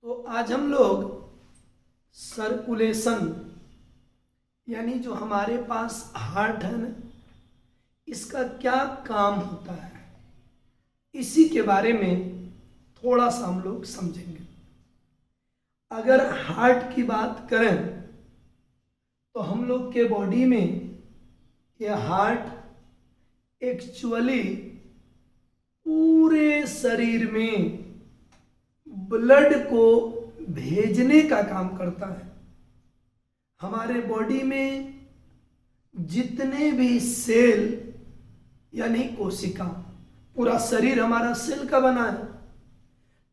तो आज हम लोग सर्कुलेशन यानी जो हमारे पास हार्ट है ना, इसका क्या काम होता है, इसी के बारे में थोड़ा सा हम लोग समझेंगे। अगर हार्ट की बात करें तो हम लोग के बॉडी में यह हार्ट एक्चुअली पूरे शरीर में ब्लड को भेजने का काम करता है। हमारे बॉडी में जितने भी सेल यानी कोशिका, पूरा शरीर हमारा सेल का बना है,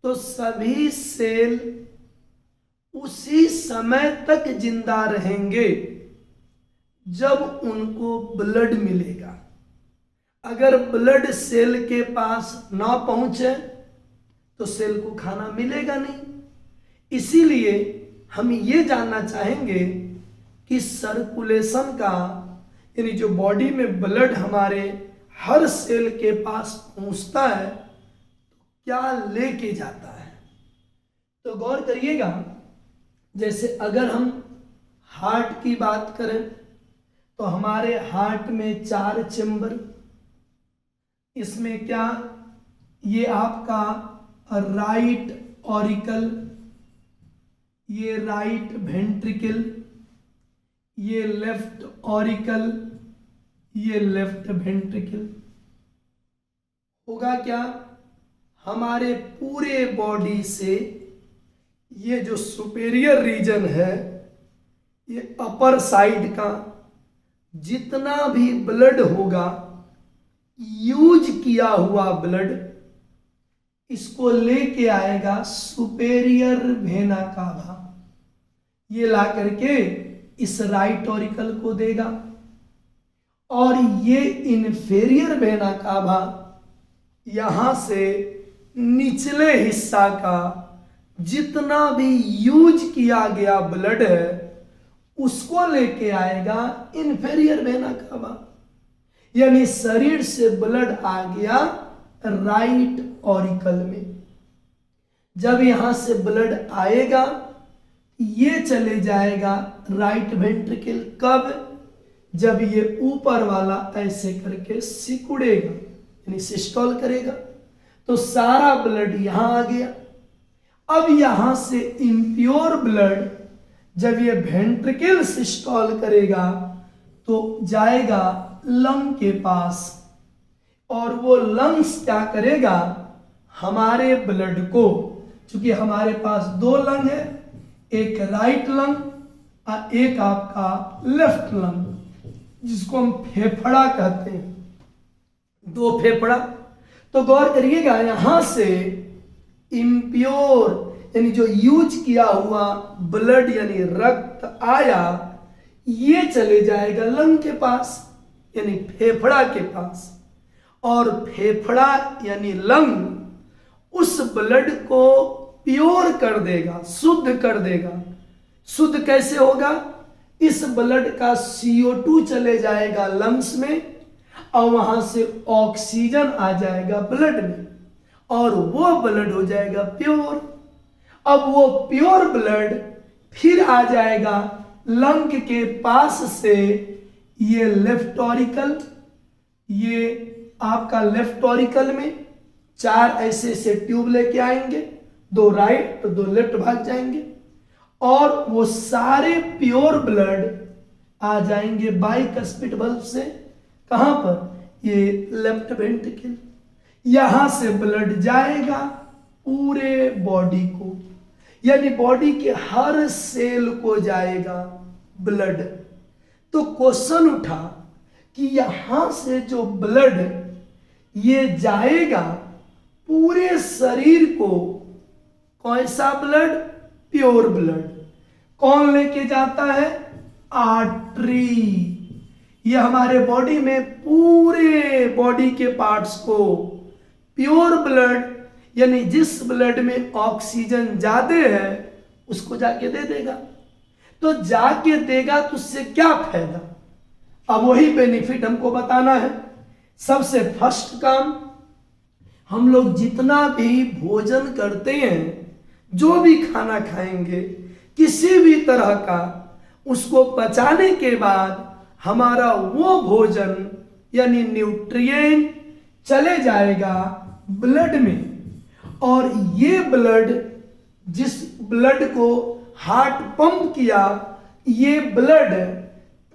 तो सभी सेल उसी समय तक जिंदा रहेंगे जब उनको ब्लड मिलेगा। अगर ब्लड सेल के पास ना पहुंचे तो सेल को खाना मिलेगा नहीं। इसीलिए हम ये जानना चाहेंगे कि सर्कुलेशन का यानी जो बॉडी में ब्लड हमारे हर सेल के पास पहुंचता है तो क्या लेके जाता है। तो गौर करिएगा, जैसे अगर हम हार्ट की बात करें तो हमारे हार्ट में 4 चेम्बर, इसमें क्या, ये आपका राइट ऑरिकल, ये राइट वेंट्रिकल, ये लेफ्ट ऑरिकल, ये लेफ्ट वेंट्रिकल। होगा क्या, हमारे पूरे बॉडी से ये जो सुपेरियर रीजन है, ये अपर साइड का जितना भी ब्लड होगा, यूज किया हुआ ब्लड, इसको लेके आएगा सुपेरियर वेना कावा। ये ला करके इस राइट ऑरिकल को देगा और ये इन्फेरियर वेना कावा यहां से निचले हिस्सा का जितना भी यूज किया गया ब्लड है उसको लेके आएगा इन्फेरियर वेना कावा। यानी शरीर से ब्लड आ गया राइट ऑरिकल में। जब यहां से ब्लड आएगा ये चले जाएगा राइट वेंट्रिकल। कब, जब ये ऊपर वाला ऐसे करके सिकुड़ेगा यानी सिस्टोल करेगा तो सारा ब्लड यहां आ गया। अब यहां से इम्प्योर ब्लड जब ये वेंट्रिकल सिस्टोल करेगा तो जाएगा लंग के पास, और वो लंग्स क्या करेगा, हमारे ब्लड को, चूंकि हमारे पास 2 लंग है, एक राइट लंग और एक आपका लेफ्ट लंग, जिसको हम फेफड़ा कहते हैं, 2 फेफड़ा। तो गौर करिएगा, यहां से इम्प्योर यानी जो यूज किया हुआ ब्लड यानी रक्त आया, ये चले जाएगा लंग के पास यानी फेफड़ा के पास, और फेफड़ा यानी लंग उस ब्लड को प्योर कर देगा, शुद्ध कर देगा। शुद्ध कैसे होगा, इस ब्लड का CO2 चले जाएगा लंग्स में और वहां से ऑक्सीजन आ जाएगा ब्लड में और वो ब्लड हो जाएगा प्योर। अब वो प्योर ब्लड फिर आ जाएगा लंग के पास से ये लेफ्ट ऑरिकल, ये आपका लेफ्ट ऑरिकल में 4 ऐसे से ट्यूब लेके आएंगे, 2 राइट तो 2 लेफ्ट भाग जाएंगे, और वो सारे प्योर ब्लड आ जाएंगे बाइकस्पिड बल्ब से। कहां पर, ये लेफ्ट वेंट्रिकल। यहां से ब्लड जाएगा पूरे बॉडी को, यानी बॉडी के हर सेल को जाएगा ब्लड। तो क्वेश्चन उठा कि यहां से जो ब्लड ये जाएगा पूरे शरीर को, कैसा ब्लड, प्योर ब्लड। कौन लेके जाता है, आर्टरी। ये हमारे बॉडी में पूरे बॉडी के पार्ट्स को प्योर ब्लड यानी जिस ब्लड में ऑक्सीजन ज्यादा है उसको जाके दे देगा। तो जाके देगा तो उससे क्या फायदा, अब वही बेनिफिट हमको बताना है। सबसे फर्स्ट काम, हम लोग जितना भी भोजन करते हैं जो भी खाना खाएंगे किसी भी तरह का, उसको पचाने के बाद हमारा वो भोजन यानी न्यूट्रिएंट चले जाएगा ब्लड में, और ये ब्लड, जिस ब्लड को हार्ट पंप किया, ये ब्लड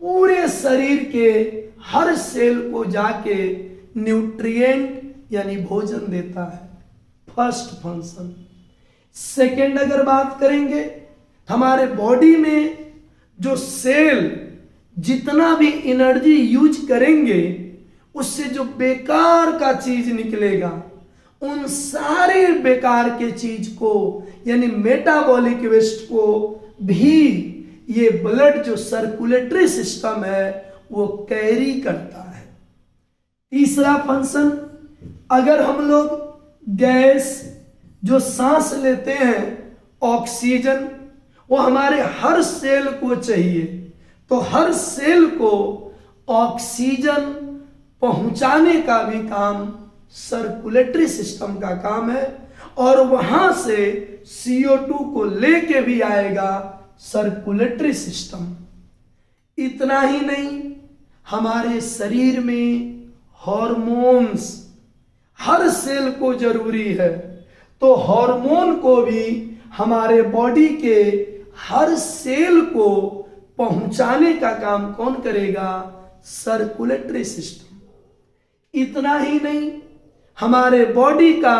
पूरे शरीर के हर सेल को जाके न्यूट्रिएंट यानी भोजन देता है। First function. सेकेंड अगर बात करेंगे, हमारे बॉडी में जो सेल जितना भी एनर्जी यूज करेंगे, उससे जो बेकार का चीज निकलेगा, उन सारे बेकार के चीज को यानी मेटाबॉलिक वेस्ट को भी ये ब्लड जो सर्कुलेटरी सिस्टम है वो कैरी करता है। तीसरा फंक्शन, अगर हम लोग गैस जो सांस लेते हैं, ऑक्सीजन, वो हमारे हर सेल को चाहिए, तो हर सेल को ऑक्सीजन पहुंचाने का भी काम सर्कुलेटरी सिस्टम का काम है, और वहां से CO2 को लेके भी आएगा सर्कुलेटरी सिस्टम। इतना ही नहीं, हमारे शरीर में हार्मोन्स हर सेल को जरूरी है, तो हार्मोन को भी हमारे बॉडी के हर सेल को पहुंचाने का काम कौन करेगा? Circulatory system. इतना ही नहीं, हमारे बॉडी का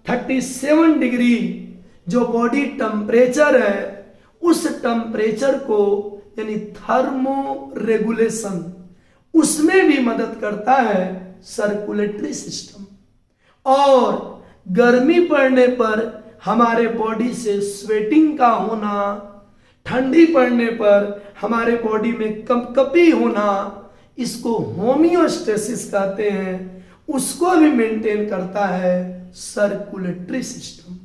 37 डिग्री जो बॉडी टेम्परेचर है, उस टेम्परेचर को यानी थर्मो रेगुलेशन, उसमें भी मदद करता है सर्कुलेटरी सिस्टम। और गर्मी पड़ने पर हमारे बॉडी से स्वेटिंग का होना, ठंडी पड़ने पर हमारे बॉडी में कंपकपी होना, इसको होमियोस्टेसिस कहते हैं, उसको भी मेंटेन करता है सर्कुलेटरी सिस्टम।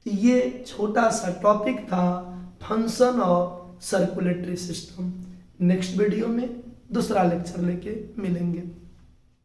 ये छोटा सा टॉपिक था function of circulatory system. Next video में दूसरा लेक्चर लेके मिलेंगे।